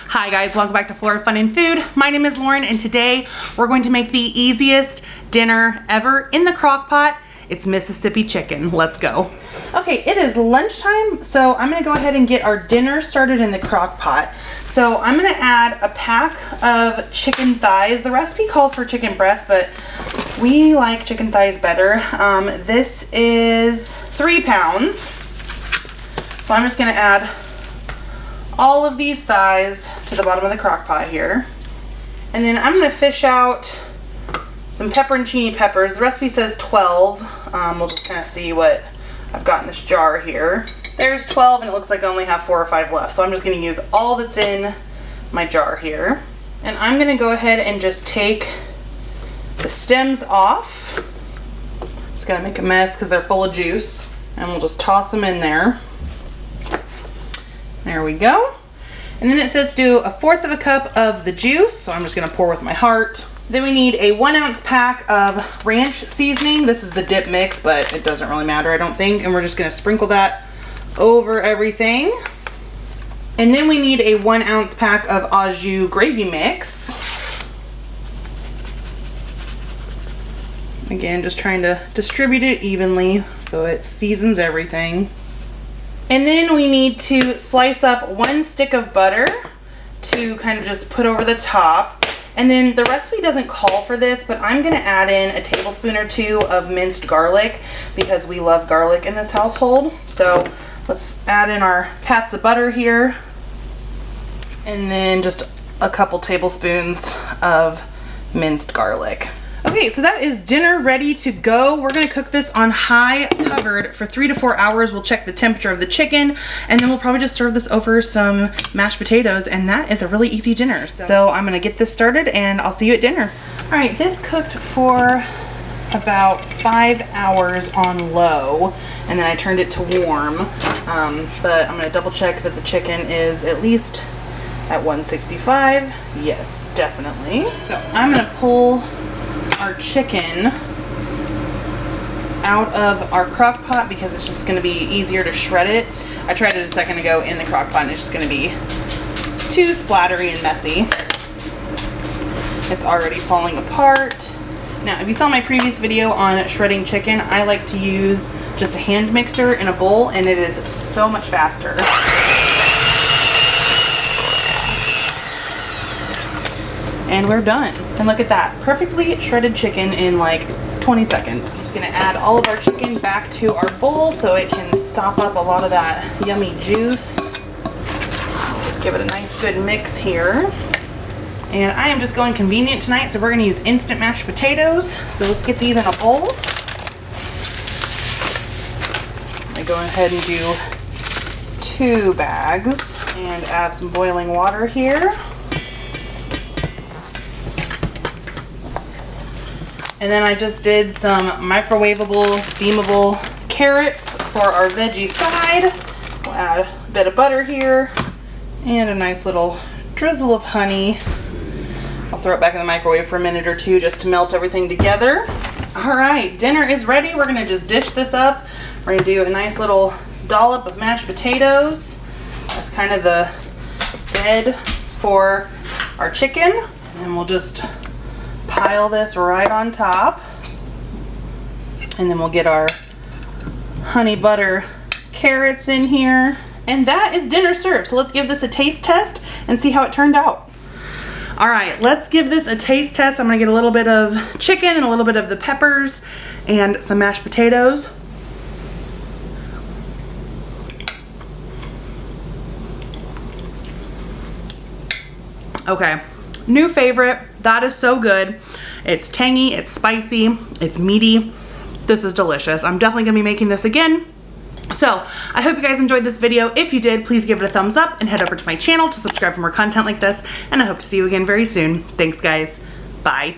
Hi guys, welcome back to Florida Fun and Food. My name is Lauren and today we're going to make the easiest dinner ever in the crock pot. It's Mississippi chicken. Let's go. Okay, it is lunchtime, so I'm gonna go ahead and get our dinner started in the crock pot. So I'm gonna add a pack of chicken thighs. The recipe calls for chicken breast, but we like chicken thighs better. This is 3 pounds. So I'm just gonna add all of these thighs to the bottom of the crock pot here. And then I'm gonna fish out some pepperoncini peppers. The recipe says 12. We'll just kind of see what I've got in this jar here. There's 12 and it looks like I only have 4 or 5 left. So I'm just gonna use all that's in my jar here. And I'm gonna go ahead and just take the stems off. It's gonna make a mess because they're full of juice. And we'll just toss them in there. There we go. And then it says do 1/4 cup of the juice. So I'm just gonna pour with my heart. Then we need a 1 ounce pack of ranch seasoning. This is the dip mix, but it doesn't really matter, I don't think. And we're just gonna sprinkle that over everything. And then we need a 1 ounce pack of au jus gravy mix. Again, just trying to distribute it evenly so it seasons everything. And then we need to slice up 1 stick of butter to kind of just put over the top. And then the recipe doesn't call for this, but I'm gonna add in a tablespoon or 2 of minced garlic because we love garlic in this household. So let's add in our pats of butter here. And then just a couple tablespoons of minced garlic. Okay, so that is dinner ready to go. We're gonna cook this on high covered for 3 to 4 hours. We'll check the temperature of the chicken and then we'll probably just serve this over some mashed potatoes, and that is a really easy dinner. So I'm gonna get this started and I'll see you at dinner. All right, this cooked for about 5 hours on low and then I turned it to warm. But I'm gonna double check that the chicken is at least at 165. Yes, definitely. So I'm gonna pull our chicken out of our crock pot because it's just going to be easier to shred it. I tried it a second ago in the crock pot and it's just going to be too splattery and messy. It's already falling apart. Now, if you saw my previous video on shredding chicken, I like to use just a hand mixer in a bowl and it is so much faster. And we're done. And look at that, perfectly shredded chicken in like 20 seconds. I'm just gonna add all of our chicken back to our bowl so it can sop up a lot of that yummy juice. Just give it a nice good mix here. And I am just going convenient tonight, so we're gonna use instant mashed potatoes. So let's get these in a bowl. I go ahead and do 2 bags and add some boiling water here. And then I just did some microwavable, steamable carrots for our veggie side. We'll add a bit of butter here and a nice little drizzle of honey. I'll throw it back in the microwave for a minute or 2 just to melt everything together. All right, dinner is ready. We're gonna just dish this up. We're gonna do a nice little dollop of mashed potatoes. That's kind of the bed for our chicken. And then we'll just pile this right on top, and then we'll get our honey butter carrots in here, and that is dinner served. So let's give this a taste test and see how it turned out. All right, let's give this a taste test. I'm gonna get a little bit of chicken and a little bit of the peppers and some mashed potatoes. Okay, new favorite. That is so good. It's tangy, it's spicy, it's meaty. This is delicious. I'm definitely gonna be making this again. So I hope you guys enjoyed this video. If you did, please give it a thumbs up and head over to my channel to subscribe for more content like this. And I hope to see you again very soon. Thanks guys. Bye.